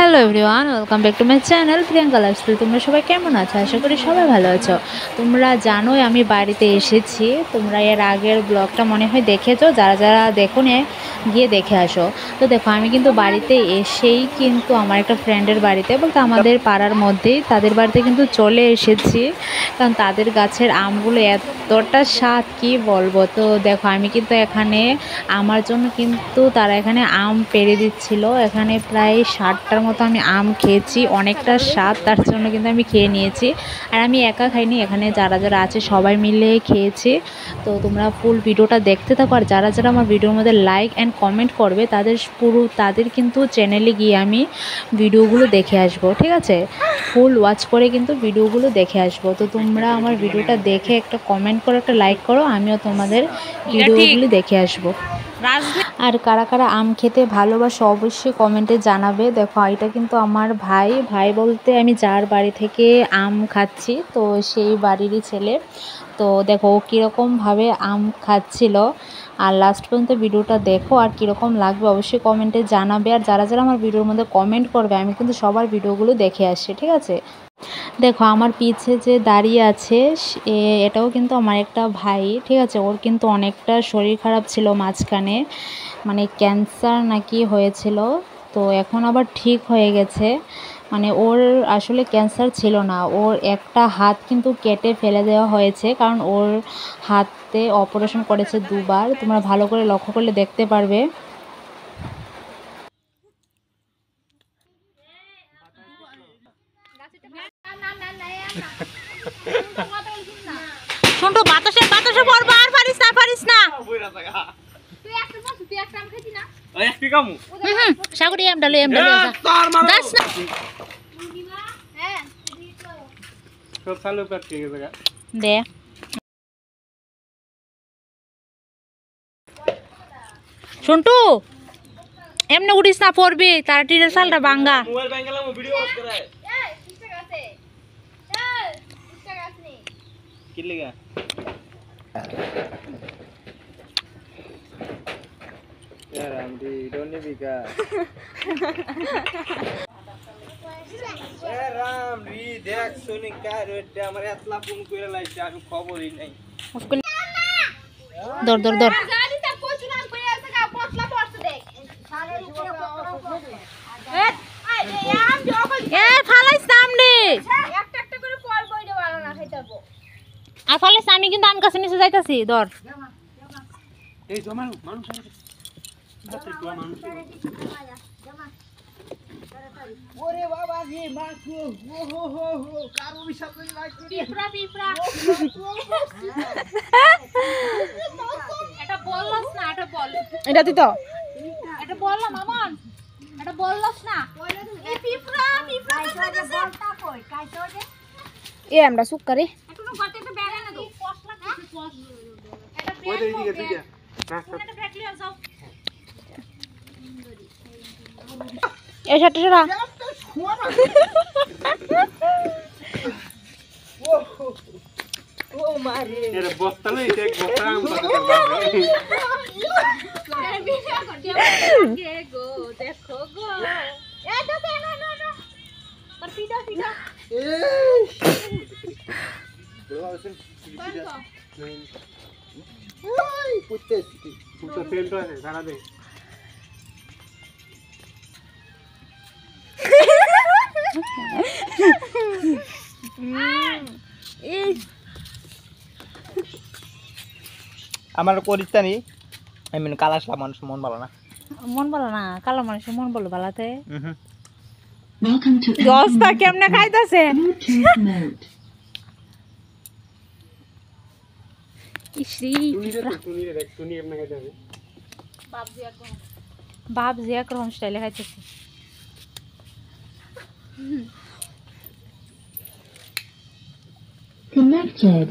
Hello everyone, welcome back to my channel Priyanka lifestyle. তোমরা সবাই কেমন আছো? আশা করি সবাই ভালো আছো। তোমরা জানোই আমি বাড়িতে এসেছি। তোমরা এর আগের ব্লগটা মনে হয় দেখেছো, যারা যারা দেখো নে গিয়ে দেখে আসো। তো দেখো, আমি কিন্তু বাড়িতে এসেই কিন্তু আমার একটা ফ্রেন্ডের বাড়িতে, বলতে আমাদের পাড়ার মধ্যেই তাদের বাড়িতে কিন্তু চলে এসেছি, কারণ তাদের গাছের আমগুলো এতটা স্বাদ কি বলবো। তো দেখো, আমি কিন্তু এখানে আমার জন্য কিন্তু তারা এখানে আম পেড়ে দিচ্ছিল। এখানে প্রায় 60টার মতো আমি আম খেয়েছি, অনেকটা স্বাদ, তার জন্য কিন্তু আমি খেয়ে নিয়েছি। আর আমি একা খাইনি, এখানে যারা যারা আছে সবাই মিলে খেয়েছি। তো তোমরা ফুল ভিডিওটা দেখতে থাকো, আর যারা যারা আমার ভিডিওর মধ্যে লাইক অ্যান্ড কমেন্ট করবে তাদের কিন্তু চ্যানেলে গিয়ে আমি ভিডিওগুলো দেখে আসবো, ঠিক আছে? ফুল ওয়াচ করে কিন্তু ভিডিওগুলো দেখে আসবো। তো তোমরা আমার ভিডিওটা দেখে একটা কমেন্ট করো, একটা লাইক করো, আমিও তোমাদের ভিডিওগুলো দেখে আসবো। আর কারা কারা আম খেতে ভালোবাসো অবশ্যই কমেন্টে জানাবে। দেখো, এটা কিন্তু আমার ভাই বলতে আমি যার বাড়ি থেকে আম খাচ্ছি, তো সেই বাড়িরই ছেলে। তো দেখো ও কীরকমভাবে আম খাচ্ছিল। আর লাস্ট পর্যন্ত ভিডিওটা দেখো, আর কীরকম লাগবে অবশ্যই কমেন্টে জানাবে। আর যারা যারা আমার ভিডিওর মধ্যে কমেন্ট করবে, আমি কিন্তু সবার ভিডিওগুলো দেখে আসি, ঠিক আছে? দেখো, আমার পিছে যে দাঁড়িয়ে আছে এটাও কিন্তু আমার একটা ভাই, ঠিক আছে? ওর কিন্তু অনেকটা শরীর খারাপ ছিল মাঝখানে, মানে ক্যান্সার নাকি হয়েছিল। তো এখন আবার ঠিক হয়ে গেছে। মানে ওর আসলে ক্যান্সার ছিল না, ওর একটা হাত কিন্তু কেটে ফেলে দেওয়া হয়েছে, কারণ ওর হাতে অপারেশন করেছে দুবার। তোমরা ভালো করে লক্ষ্য করলে দেখতে পারবে। শুনতো বাতাসে পড়বা, আর পারিস না তুই একটা আম খেতি না ওই একটু কামু সাগরি আম ডালে দাস না হ্যাঁ সব চালু কাট ঠিক আছে দে। শুনটু এমনি উড়িস না, পড়বি, তার টিনের সালটা ভাঙা। মোবাইল ভাঙালাম, ভিডিও অফ করে এই ঠিক আছে চল ঠিক আছে কি লাগা यार आंटी don't need बिका ए राम री देख सुनी का रेट আমার এতলা ফোন কইরা লাইছে, আমি খবরই নাই। দর গাড়ি তা কোচ নাম কইরা আছে কা পতলা পড়ছে দেখ সারে উপরে এ আম জগল এ ফালাইছ সামনে একটা একটা করে ফল বইরে ভালো না খাইতাবো। আর ফালাইছ, আমি কিন্তু আম কাছে নিচে যাইতাছি। ধর এই জমান মানুষ আছে ওরে বাবা রে মাকু ও হো কারো বিশাল কই লাগছে পিপড়া এটা বললস না, এটা বল, এটা দিত, এটা বল না মামন, এটা বললস না এই পিপড়া বলতা কই কাইছো দে এ আমরা সুক্কারে এখনো গতে একটা ব্যাগ এনে দাও, পছলা কিছু পছ এটা ব্যাগ ওই দিকে দিকে না এটা ব্যাগ লিয়ে যাও। এই শার্টটা সরা ও মারে এর বস্তা লই এক বস্তা আম পাতা এর ভিডিও করতে কে গো দেখো গো এটা তো না তোর পিটা এই বড় আছে পিটা ওই পুত্তে সেন্ট আছে সারা দে আমার করিস্তা নি আমি কালাসলা মানুষ মন ভালো না, কালো মানুষের মন বলো ভালাতে দস্তা কেমনে খাইতাছে ইশ্রি টুনি এমনে খাইতাছে বাপজি একরকম স্টাইলে খাইতেছে। Connected.